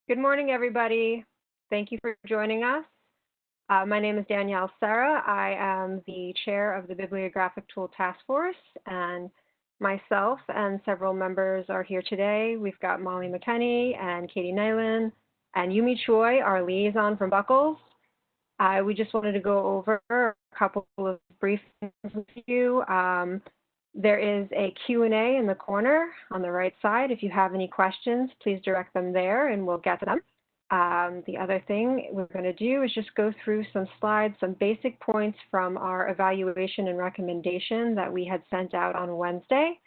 Good morning, everybody. Thank you for joining us. My name is Danielle Serra. I am the chair of the Bibliographic Tool Task Force, and myself and several members are here today. We've got Molly McKenney and Katie Nyland and Yumi Choi, our liaison from Buckles. We just wanted to go over a couple of brief things with you. There is a Q&A in the corner on the right side. If you have any questions, please direct them there and we'll get to them. The other thing we're going to do is just go through some slides, some basic points from our evaluation and recommendation that we had sent out on Wednesday.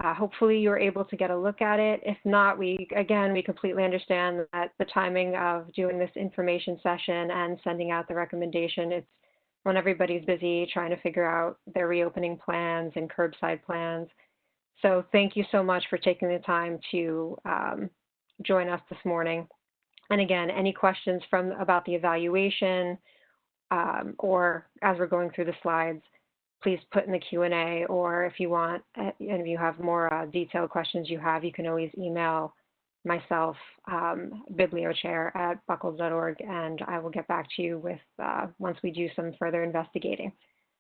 Hopefully you were able to get a look at it. If not, we completely understand that the timing of doing this information session and sending out the recommendation, it's when everybody's busy trying to figure out their reopening plans and curbside plans. So thank you so much for taking the time to join us this morning. And again, any questions about the evaluation or as we're going through the slides, please put in the Q&A, or if you want, and if you have more detailed questions you can always email myself, bibliochair@buckles.org, and I will get back to you with once we do some further investigating.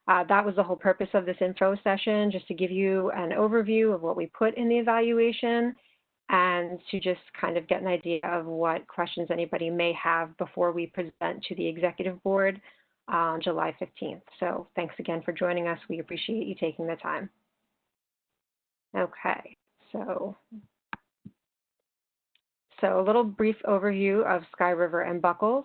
That was the whole purpose of this info session, just to give you an overview of what we put in the evaluation and to just kind of get an idea of what questions anybody may have before we present to the executive board on July 15th. So thanks again for joining us. We appreciate you taking the time. Okay, so a little brief overview of Sky River and Buckles.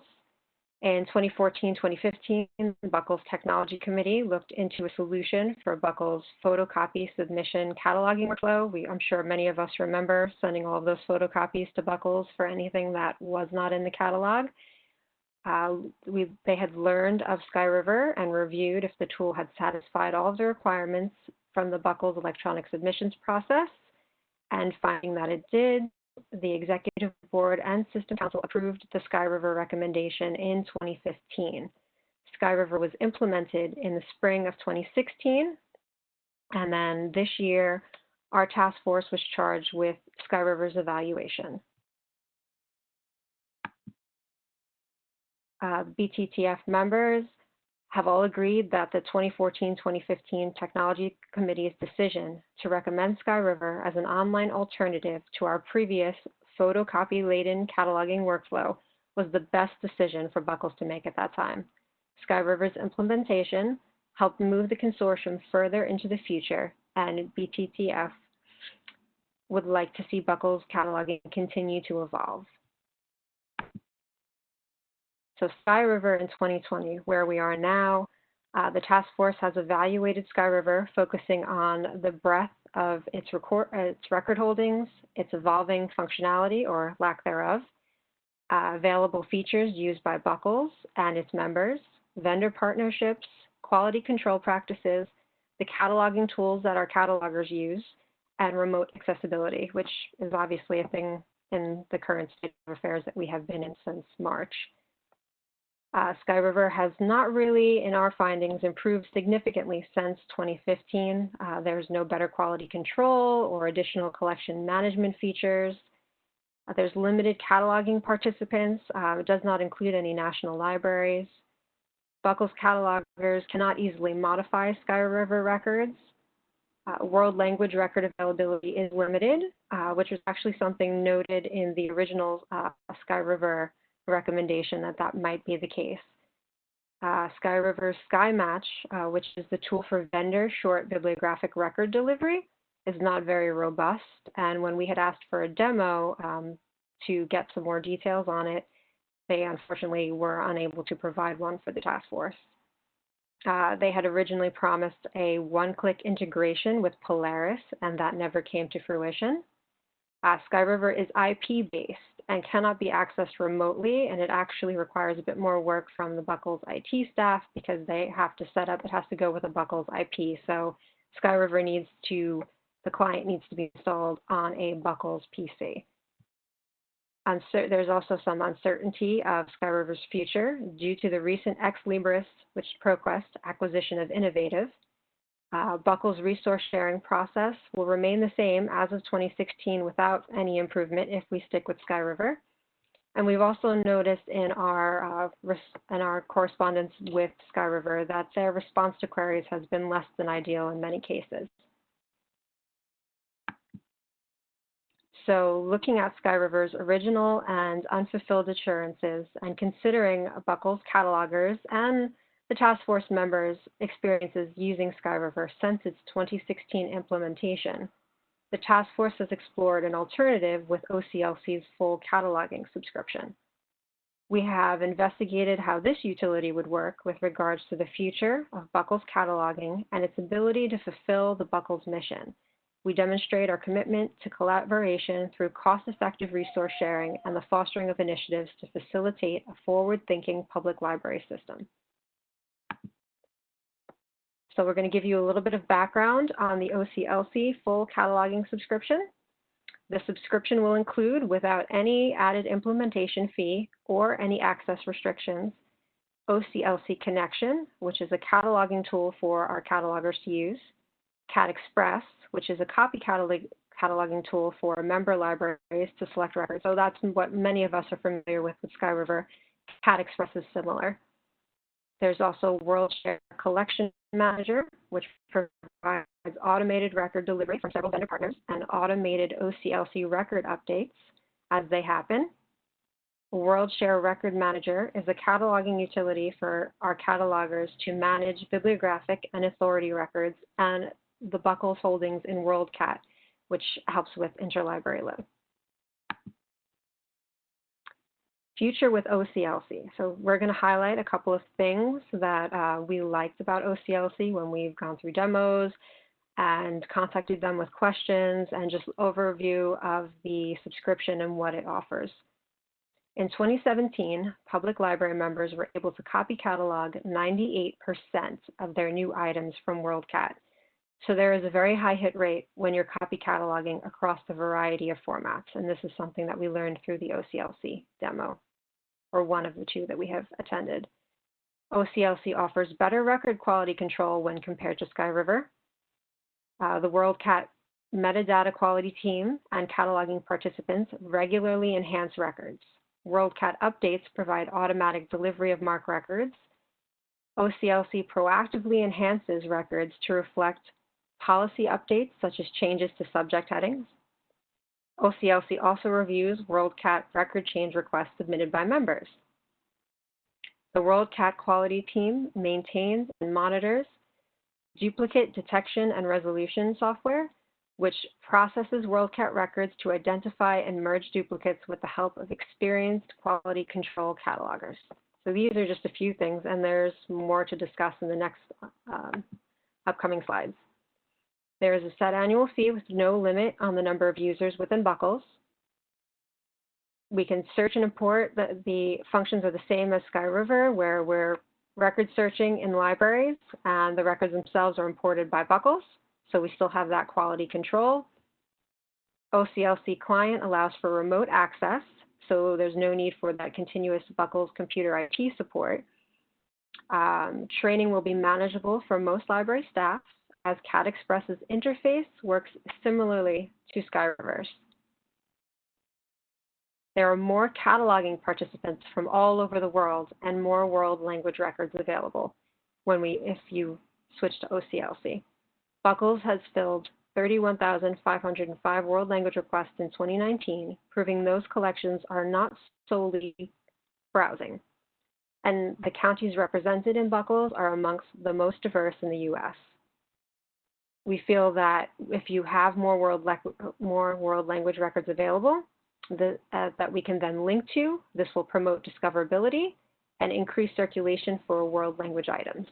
In 2014-2015, the Buckles Technology Committee looked into a solution for Buckles photocopy submission cataloging workflow. I'm sure many of us remember sending all of those photocopies to Buckles for anything that was not in the catalog. They had learned of Sky River and reviewed if the tool had satisfied all of the requirements from the Buckles electronic submissions process, and finding that it did, the Executive Board and System Council approved the Sky River recommendation in 2015. Sky River was implemented in the spring of 2016, and then this year, our task force was charged with Sky River's evaluation. BTTF members have all agreed that the 2014-2015 Technology Committee's decision to recommend Sky River as an online alternative to our previous photocopy-laden cataloging workflow was the best decision for Buckles to make at that time. Sky River's implementation helped move the consortium further into the future, and BTTF would like to see Buckles cataloging continue to evolve. So Sky River in 2020, where we are now, the task force has evaluated Sky River, focusing on the breadth of its record holdings, its evolving functionality or lack thereof, available features used by Buckles and its members, vendor partnerships, quality control practices, the cataloging tools that our catalogers use, and remote accessibility, which is obviously a thing in the current state of affairs that we have been in since March. Sky River has not really, in our findings, improved significantly since 2015. There's no better quality control or additional collection management features. There's limited cataloging participants. It does not include any national libraries. Buckles catalogers cannot easily modify Sky River records. World language record availability is limited, which was actually something noted in the original Sky River recommendation that might be the case. Sky River's Sky Match, which is the tool for vendor short bibliographic record delivery, is not very robust. And when we had asked for a demo to get some more details on it, they unfortunately were unable to provide one for the task force. They had originally promised a one-click integration with Polaris, and that never came to fruition. Sky River is IP-based and cannot be accessed remotely, and it actually requires a bit more work from the Buckles IT staff because they have to set up, it has to go with a Buckles IP. So Sky River the client needs to be installed on a Buckles PC. There's also some uncertainty of Sky River's future due to the recent ex libris, which ProQuest acquisition of Innovative. Buckles' resource sharing process will remain the same as of 2016 without any improvement if we stick with Sky River. And we've also noticed in our correspondence with Sky River that their response to queries has been less than ideal in many cases. So looking at Sky River's original and unfulfilled assurances and considering Buckle's catalogers and the task force members' experiences using Sky River since its 2016 implementation, the task force has explored an alternative with OCLC's full cataloging subscription. We have investigated how this utility would work with regards to the future of Buckle's cataloging and its ability to fulfill the Buckle's mission. We demonstrate our commitment to collaboration through cost-effective resource sharing and the fostering of initiatives to facilitate a forward-thinking public library system. So we're going to give you a little bit of background on the OCLC full cataloging subscription. The subscription will include, without any added implementation fee or any access restrictions, OCLC Connection, which is a cataloging tool for our catalogers to use, Cat Express, which is a copy cataloging tool for member libraries to select records. So that's what many of us are familiar with Sky River. Cat Express is similar. There's also WorldShare Collection Manager, which provides automated record delivery from several vendor partners and automated OCLC record updates as they happen. WorldShare Record Manager is a cataloging utility for our catalogers to manage bibliographic and authority records and the Buckles holdings in WorldCat, which helps with interlibrary load. Future with OCLC. So we're going to highlight a couple of things that we liked about OCLC when we've gone through demos and contacted them with questions and just overview of the subscription and what it offers. In 2017, public library members were able to copy catalog 98% of their new items from WorldCat. So there is a very high hit rate when you're copy cataloging across the variety of formats. And this is something that we learned through the OCLC demo, or one of the two that we have attended. OCLC offers better record quality control when compared to Sky River. The WorldCat metadata quality team and cataloging participants regularly enhance records. WorldCat updates provide automatic delivery of MARC records. OCLC proactively enhances records to reflect policy updates such as changes to subject headings. OCLC also reviews WorldCat record change requests submitted by members. The WorldCat quality team maintains and monitors duplicate detection and resolution software, which processes WorldCat records to identify and merge duplicates with the help of experienced quality control catalogers. So these are just a few things, and there's more to discuss in the next upcoming slides. There is a set annual fee with no limit on the number of users within Buckles. We can search and import. The functions are the same as Sky River, where we're record searching in libraries, and the records themselves are imported by Buckles, so we still have that quality control. OCLC client allows for remote access, so there's no need for that continuous Buckles computer IT support. Training will be manageable for most library staff, as Cat Express's interface works similarly to Sky River's. There are more cataloging participants from all over the world and more world language records available if you switch to OCLC. Buckles has filled 31,505 world language requests in 2019, proving those collections are not solely browsing. And the counties represented in Buckles are amongst the most diverse in the US. We feel that if you have more world language records available that we can then link to, this will promote discoverability and increase circulation for world language items.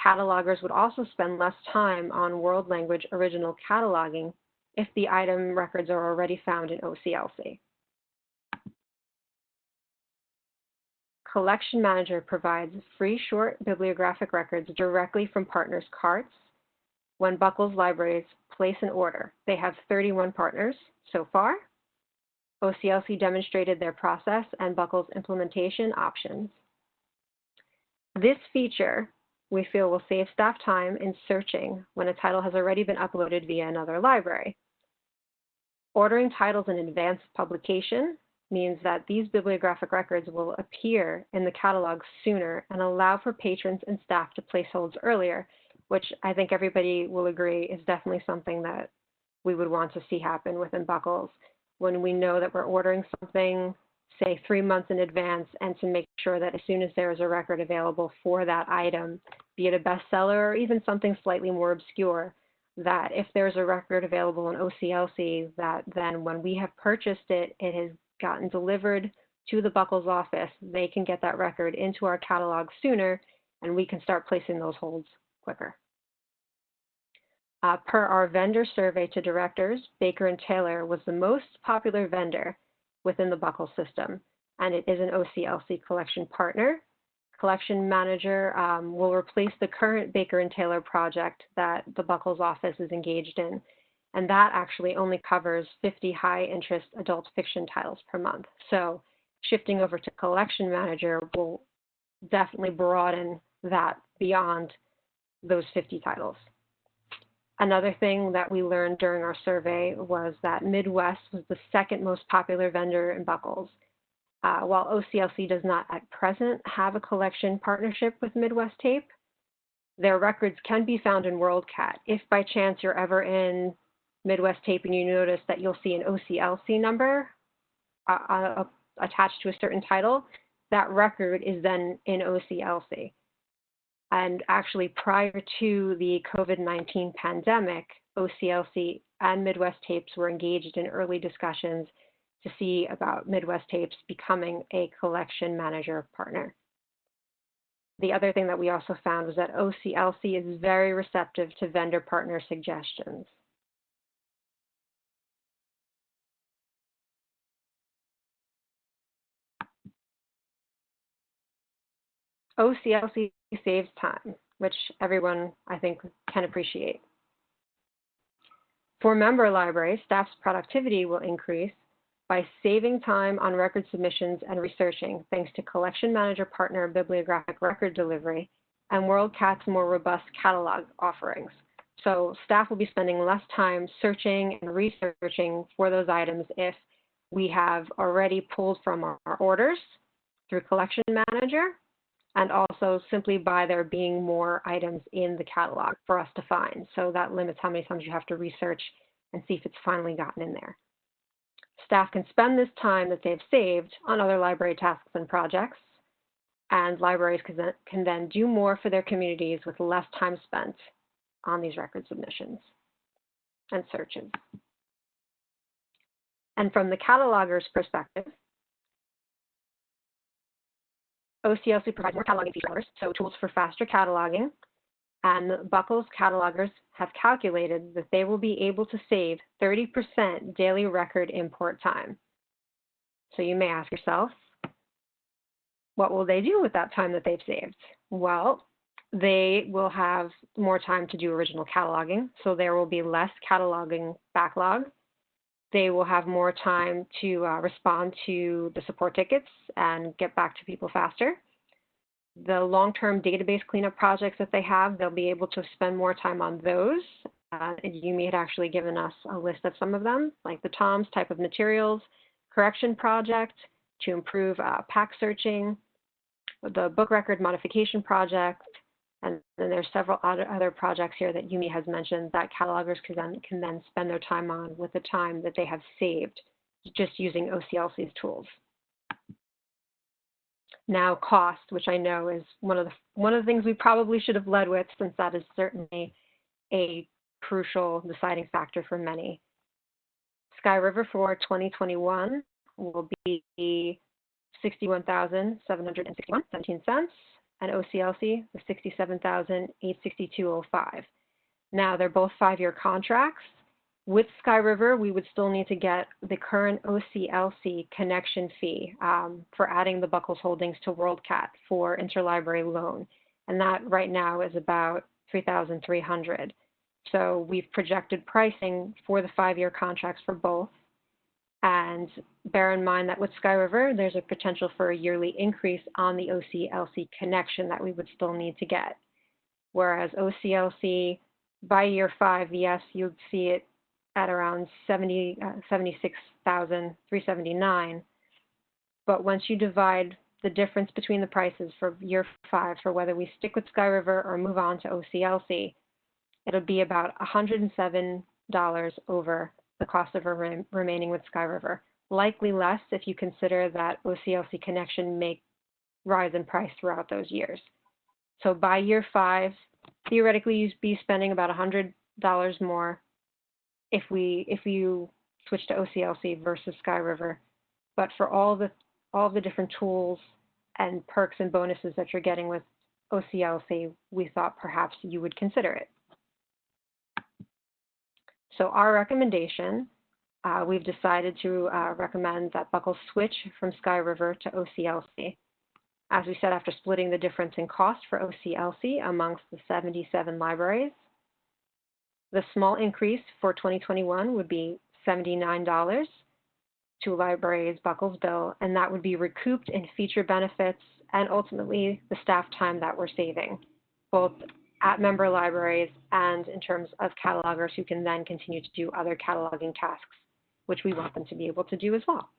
Catalogers would also spend less time on world language original cataloging if the item records are already found in OCLC. Collection Manager provides free short bibliographic records directly from partners' carts when Buckles libraries place an order. They have 31 partners so far. OCLC demonstrated their process and Buckles implementation options. This feature, we feel, will save staff time in searching when a title has already been uploaded via another library. Ordering titles in advance of publication means that these bibliographic records will appear in the catalog sooner and allow for patrons and staff to place holds earlier, which I think everybody will agree is definitely something that we would want to see happen within Buckles when we know that we're ordering something, say 3 months in advance, and to make sure that as soon as there is a record available for that item, be it a bestseller or even something slightly more obscure, that if there's a record available in OCLC, that then when we have purchased it, it has gotten delivered to the Buckles office, they can get that record into our catalog sooner, and we can start placing those holds quicker. Per our vendor survey to directors, Baker & Taylor was the most popular vendor within the Buckles system, and it is an OCLC collection partner. Collection manager will replace the current Baker & Taylor project that the Buckles office is engaged in, and that actually only covers 50 high-interest adult fiction titles per month. So shifting over to collection manager will definitely broaden that beyond those 50 titles. Another thing that we learned during our survey was that Midwest was the second most popular vendor in Buckles. While OCLC does not at present have a collection partnership with Midwest Tape, their records can be found in WorldCat. If by chance you're ever in Midwest Tape and you notice that you'll see an OCLC number attached to a certain title, that record is then in OCLC. And actually, prior to the COVID-19 pandemic, OCLC and Midwest Tapes were engaged in early discussions to see about Midwest Tapes becoming a collection manager partner. The other thing that we also found was that OCLC is very receptive to vendor partner suggestions. OCLC saves time, which everyone, I think, can appreciate. For member libraries, staff's productivity will increase by saving time on record submissions and researching, thanks to Collection Manager Partner bibliographic record delivery and WorldCat's more robust catalog offerings. So staff will be spending less time searching and researching for those items if we have already pulled from our orders through Collection Manager, and also simply by there being more items in the catalog for us to find. So that limits how many times you have to research and see if it's finally gotten in there. Staff can spend this time that they've saved on other library tasks and projects, and libraries can then do more for their communities with less time spent on these record submissions and searches. And from the cataloger's perspective, OCLC provides more cataloging features, so tools for faster cataloging, and Buckles catalogers have calculated that they will be able to save 30% daily record import time. So you may ask yourself, what will they do with that time that they've saved? Well, they will have more time to do original cataloging, so there will be less cataloging backlog. They will have more time to respond to the support tickets and get back to people faster. The long-term database cleanup projects that they have, they'll be able to spend more time on those. Yumi had actually given us a list of some of them, like the TOMS type of materials, correction project to improve pack searching, the book record modification project, and then there's several other projects here that Yumi has mentioned that catalogers can then spend their time on with the time that they have saved just using OCLC's tools. Now, cost, which I know is one of the things we probably should have led with, since that is certainly a crucial deciding factor for many. Sky River for 2021 will be $61,761.17, and OCLC was $67,862.05. Now, they're both 5-year contracts. With Sky River, we would still need to get the current OCLC connection fee for adding the Buckles holdings to WorldCat for interlibrary loan, and that right now is about $3,300. So we've projected pricing for the 5-year contracts for both, and bear in mind that with Sky River, there's a potential for a yearly increase on the OCLC connection that we would still need to get. Whereas OCLC, by year 5, yes, you'd see it at around $76,379. But once you divide the difference between the prices for year 5 for whether we stick with Sky River or move on to OCLC, it'll be about $107 over the cost of remaining with Sky River. Likely less if you consider that OCLC connection may rise in price throughout those years. So by year 5, theoretically you'd be spending about $100 more if you switch to OCLC versus Sky River. But for all the different tools and perks and bonuses that you're getting with OCLC, we thought perhaps you would consider it. So our recommendation, we've decided to recommend that Buckles switch from Sky River to OCLC. As we said, after splitting the difference in cost for OCLC amongst the 77 libraries, the small increase for 2021 would be $79 to a library's Buckles bill, and that would be recouped in feature benefits and ultimately the staff time that we're saving, both at member libraries and in terms of catalogers who can then continue to do other cataloging tasks, which we want them to be able to do as well.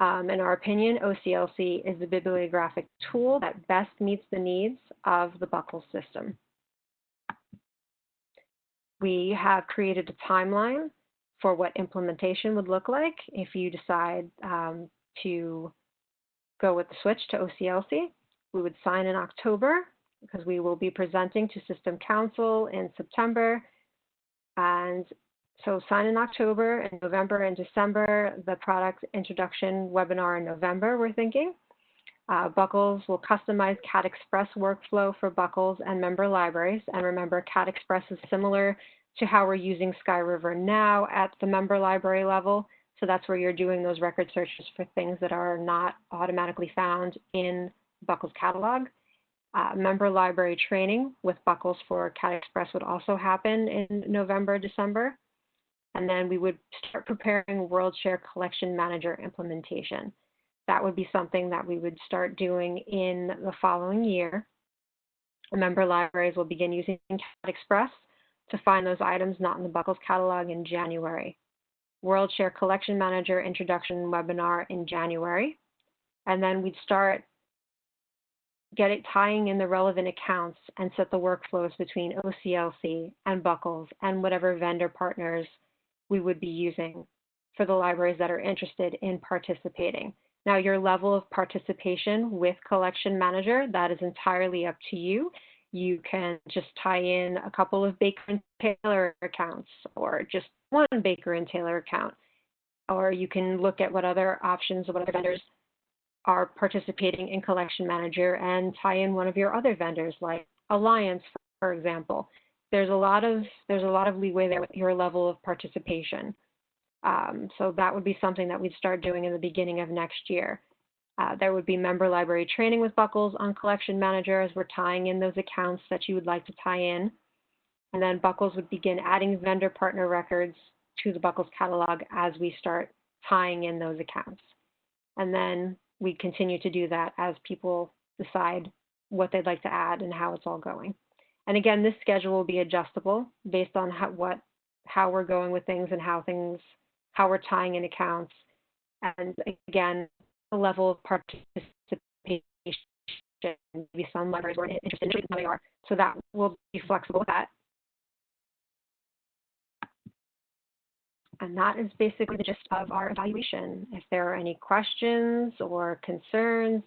In our opinion, OCLC is the bibliographic tool that best meets the needs of the Buckles system. We have created a timeline for what implementation would look like if you decide to go with the switch to OCLC. We would sign in October because we will be presenting to System Council in September. And so sign in October, and November and December, the product introduction webinar in November, we're thinking. Buckles will customize CAT Express workflow for Buckles and member libraries. And remember, CAT Express is similar to how we're using Sky River now at the member library level. So that's where you're doing those record searches for things that are not automatically found in Buckles catalog. Member library training with Buckles for CAT Express would also happen in November, December. And then we would start preparing WorldShare Collection Manager implementation. That would be something that we would start doing in the following year. Member libraries will begin using CAT Express to find those items not in the Buckles catalog in January. WorldShare Collection Manager introduction webinar in January. And then we'd start tying in the relevant accounts and set the workflows between OCLC and Buckles and whatever vendor partners we would be using for the libraries that are interested in participating. Now, your level of participation with Collection Manager, that is entirely up to you. You can just tie in a couple of Baker and Taylor accounts, or just one Baker and Taylor account, or you can look at what other options, what other vendors are participating in Collection Manager and tie in one of your other vendors, like Alliance, for example. There's a lot of leeway there with your level of participation. So that would be something that we'd start doing in the beginning of next year. There would be member library training with Buckles on Collection Manager as we're tying in those accounts that you would like to tie in. And then Buckles would begin adding vendor partner records to the Buckles catalog as we start tying in those accounts. And then we continue to do that as people decide what they'd like to add and how it's all going. And again, this schedule will be adjustable based on how we're going with things and how we're tying in accounts. And again, the level of participation, maybe some libraries weren't interested in, they are. So that will be flexible with that. And that is basically the gist of our evaluation. If there are any questions or concerns,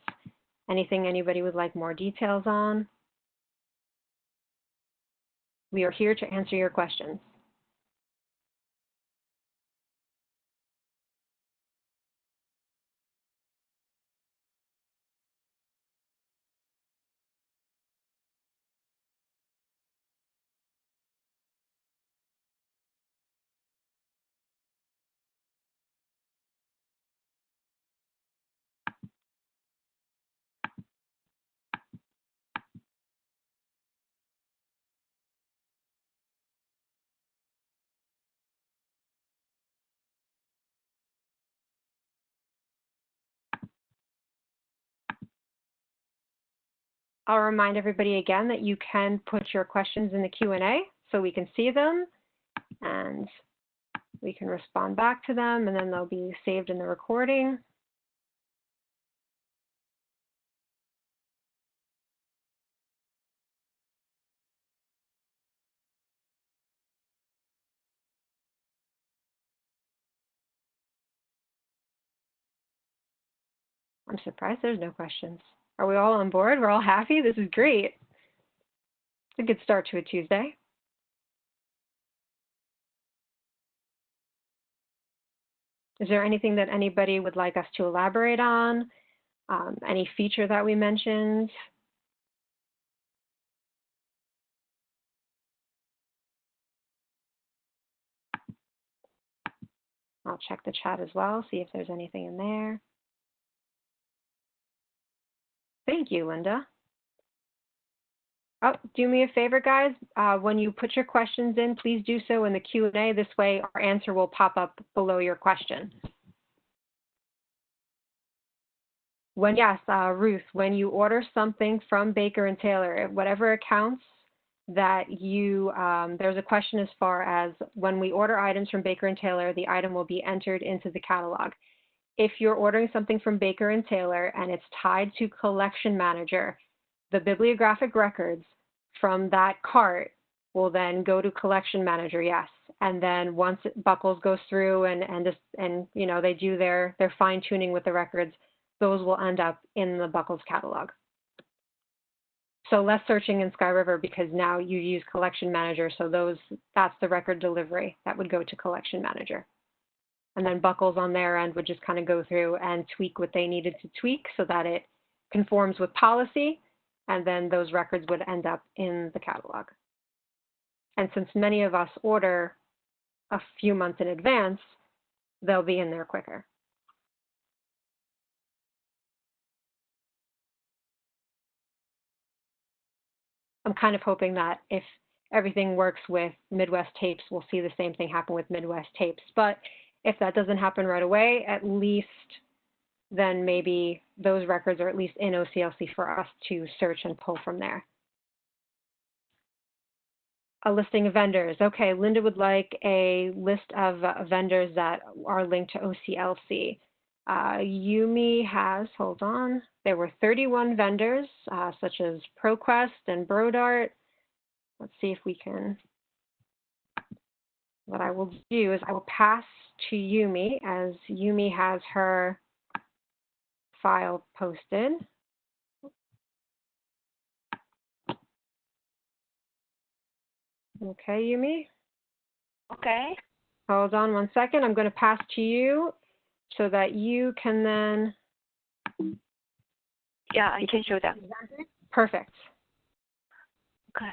anything anybody would like more details on, we are here to answer your questions. I'll remind everybody again that you can put your questions in the Q&A so we can see them and we can respond back to them, and then they'll be saved in the recording. I'm surprised there's no questions. Are we all on board? We're all happy? This is great. It's a good start to a Tuesday. Is there anything that anybody would like us to elaborate on? Any feature that we mentioned? I'll check the chat as well, see if there's anything in there. Thank you, Linda. Oh, do me a favor, guys. When you put your questions in, please do so in the Q&A. This way, our answer will pop up below your question. Ruth, when you order something from Baker and Taylor, whatever accounts that you, there's a question as far as when we order items from Baker and Taylor, the item will be entered into the catalog. If you're ordering something from Baker and Taylor and it's tied to Collection Manager, the bibliographic records from that cart will then go to Collection Manager, yes. And then once Buckles goes through and you know, they do their fine tuning with the records, those will end up in the Buckles catalog. So less searching in Sky River because now you use Collection Manager. So that's the record delivery that would go to Collection Manager. And then Buckles on their end would just kind of go through and tweak what they needed to tweak so that it conforms with policy. And then those records would end up in the catalog. And since many of us order a few months in advance, they'll be in there quicker. I'm kind of hoping that if everything works with Midwest Tapes, we'll see the same thing happen with Midwest Tapes. But if that doesn't happen right away, at least then maybe those records are at least in OCLC for us to search and pull from there. A listing of vendors. Okay, Linda would like a list of vendors that are linked to OCLC. Yumi has, hold on, there were 31 vendors, such as ProQuest and Brodart. Let's see if we can, what I will do is I will pass to Yumi as Yumi has her file posted. Okay, Yumi? Okay. Hold on one second. I'm going to pass to you so that you can then... Yeah, I can show them. Perfect. Okay.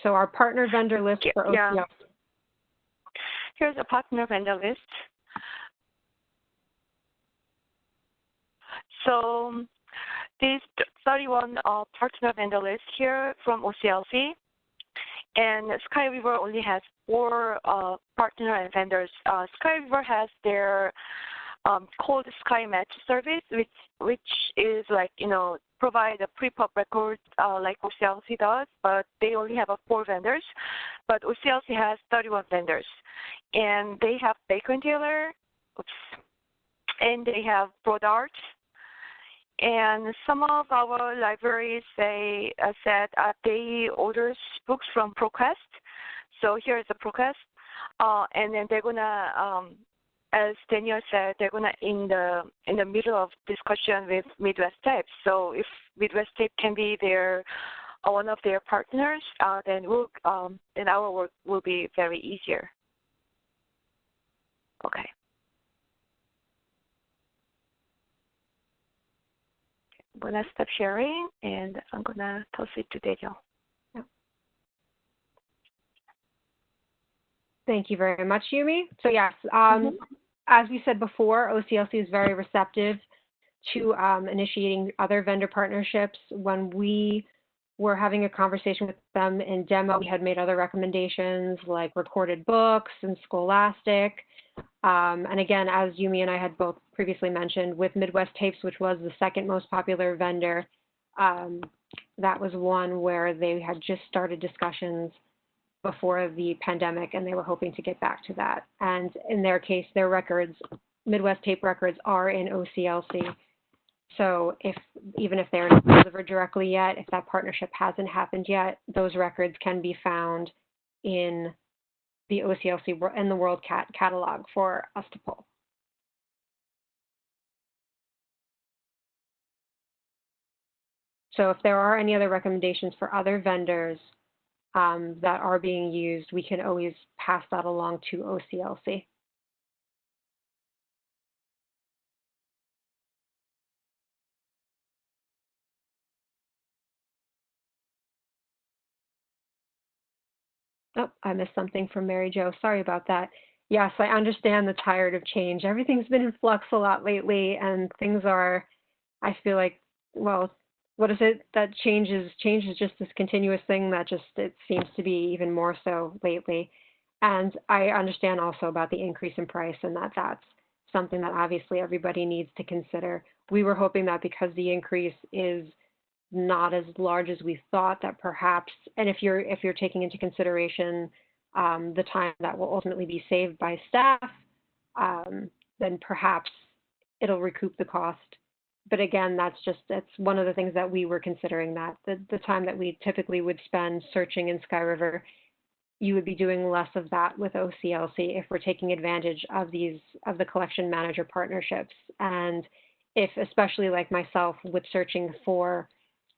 So our partner vendor list for OCLC. Yeah. Here's a partner vendor list. So these 31 partner vendor list here from OCLC. And Sky River only has 4 partner and vendors. Sky River has their called Sky Match service, which is like, you know, provide a pre-pub record like OCLC does, but they only have 4 vendors. But OCLC has 31 vendors, and they have Baker and Taylor, and they have Brodart. And some of our libraries said they orders books from ProQuest. So here is the ProQuest, and then they're gonna, as Daniel said, they're gonna in the middle of discussion with Midwest Tapes. So if Midwest Tape can be their one of their partners, then then our work will be very easier. Okay. I'm going to stop sharing, and I'm going to toss it to Daniel. Yeah. Thank you very much, Yumi. So yes, as we said before, OCLC is very receptive to initiating other vendor partnerships. When we were having a conversation with them in demo, we had made other recommendations like Recorded Books and Scholastic. And again, as Yumi and I had both previously mentioned, with Midwest Tapes, which was the second most popular vendor, that was one where they had just started discussions before the pandemic, and they were hoping to get back to that. And in their case, their records, Midwest Tape records, are in OCLC. So even if they're not delivered directly yet, if that partnership hasn't happened yet, those records can be found in the OCLC and the WorldCat catalog for us to pull. So if there are any other recommendations for other vendors that are being used, we can always pass that along to OCLC. Oh, I missed something from Mary Jo. Sorry about that. Yes, I understand the tired of change. Everything's been in flux a lot lately, and things are, I feel like, well, what is it that change is just this continuous thing that just, it seems to be even more so lately. And I understand also about the increase in price and that's something that obviously everybody needs to consider. We were hoping that because the increase is not as large as we thought, that perhaps, and if you're taking into consideration the time that will ultimately be saved by staff, then perhaps it'll recoup the cost. But again, that's one of the things that we were considering, that the time that we typically would spend searching in Sky River, you would be doing less of that with OCLC if we're taking advantage of the collection manager partnerships. And if, especially like myself, with searching for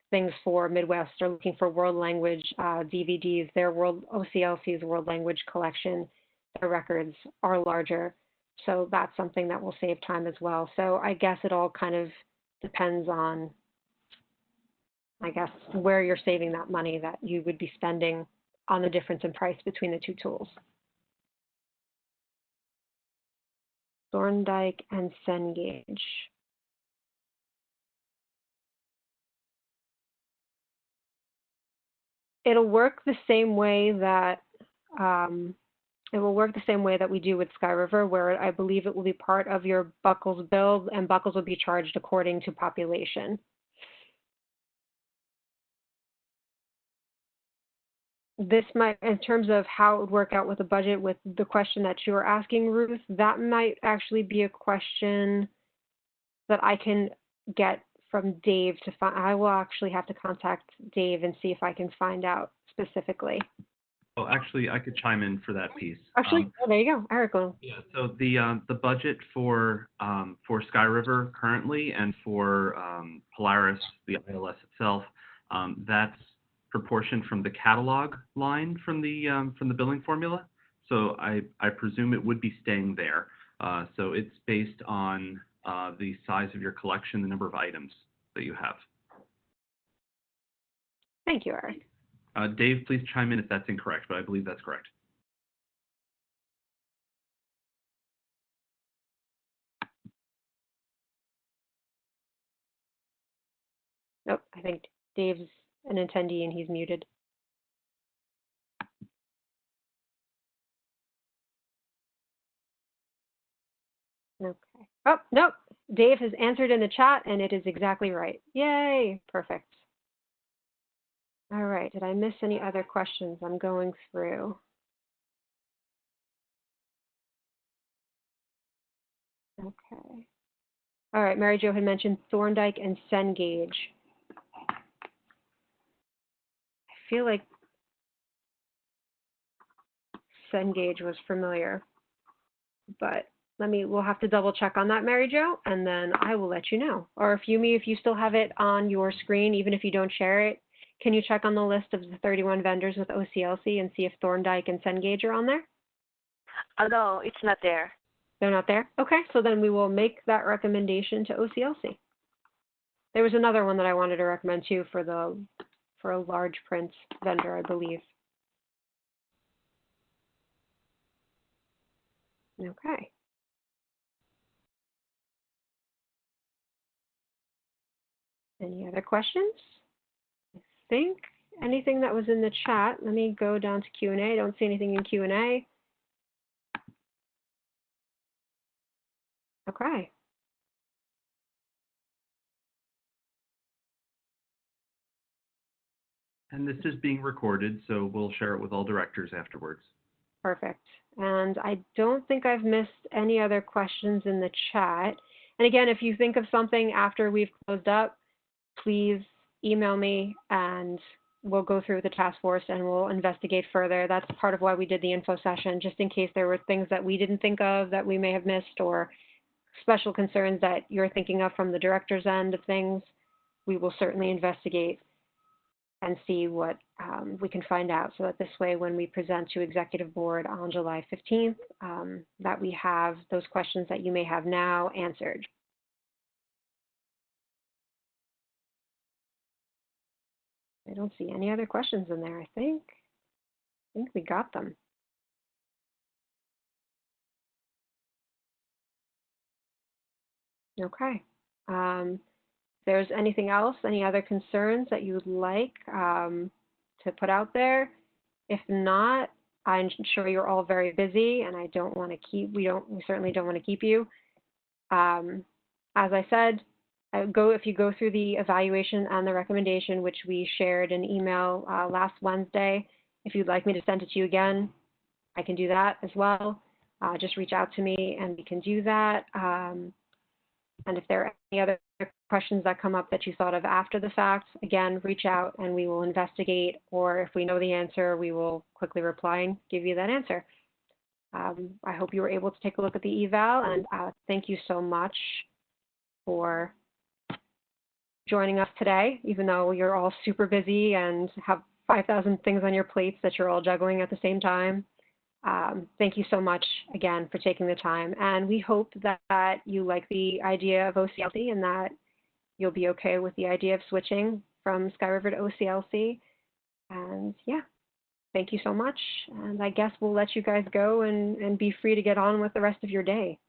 things for Midwest or looking for world language DVDs, OCLC's world language collection, their records are larger. So that's something that will save time as well. So I guess it all kind of depends on, I guess, where you're saving that money that you would be spending on the difference in price between the two tools. Thorndike and Cengage. It'll work the same way that we do with Sky River, where I believe it will be part of your Buckles bill, and Buckles will be charged according to population. This might, in terms of how it would work out with the budget, with the question that you were asking, Ruth, that might actually be a question that I can get from Dave to find. I will actually have to contact Dave and see if I can find out specifically. Oh, actually, I could chime in for that piece. Actually, there you go, Eric. Yeah. So the budget for Sky River currently, and for Polaris, the ILS itself, that's proportioned from the catalog line from the billing formula. So I presume it would be staying there. So it's based on the size of your collection, the number of items that you have. Thank you, Eric. Dave, please chime in if that's incorrect, but I believe that's correct. Nope, I think Dave's an attendee and he's muted. Okay. Oh, nope. Dave has answered in the chat and it is exactly right. Yay, perfect. All right, did I miss any other questions? I'm going through. Okay. All right, Mary Jo had mentioned Thorndike and Cengage. I feel like Cengage was familiar, but we'll have to double check on that, Mary Jo, and then I will let you know. Or if you still have it on your screen, even if you don't share it, can you check on the list of the 31 vendors with OCLC and see if Thorndike and Cengage are on there? No, it's not there. They're not there? Okay, so then we will make that recommendation to OCLC. There was another one that I wanted to recommend too for a large print vendor, I believe. Okay. Any other questions? I think anything that was in the chat. Let me go down to Q&A. I don't see anything in Q&A. Okay. And this is being recorded, so we'll share it with all directors afterwards. Perfect. And I don't think I've missed any other questions in the chat. And again, if you think of something after we've closed up, please email me and we'll go through with the task force and we'll investigate further. That's part of why we did the info session, just in case there were things that we didn't think of that we may have missed, or special concerns that you're thinking of from the director's end of things. We will certainly investigate and see what we can find out, so that this way when we present to Executive Board on July 15th, that we have those questions that you may have now answered. I don't see any other questions in there, I think we got them. Okay. If there's anything else, any other concerns that you would like to put out there? If not, I'm sure you're all very busy, and I don't want to keep. We certainly don't want to keep you. As I said, if you go through the evaluation and the recommendation, which we shared in email last Wednesday. If you'd like me to send it to you again, I can do that as well. Just reach out to me and we can do that. And if there are any other questions that come up that you thought of after the fact, again, reach out and we will investigate, or if we know the answer, we will quickly reply and give you that answer. I hope you were able to take a look at the eval, and thank you so much for joining us today, even though you're all super busy and have 5,000 things on your plates that you're all juggling at the same time. Thank you so much again for taking the time, and we hope that you like the idea of OCLC and that you'll be okay with the idea of switching from Sky River to OCLC. And yeah, thank you so much, and I guess we'll let you guys go and be free to get on with the rest of your day.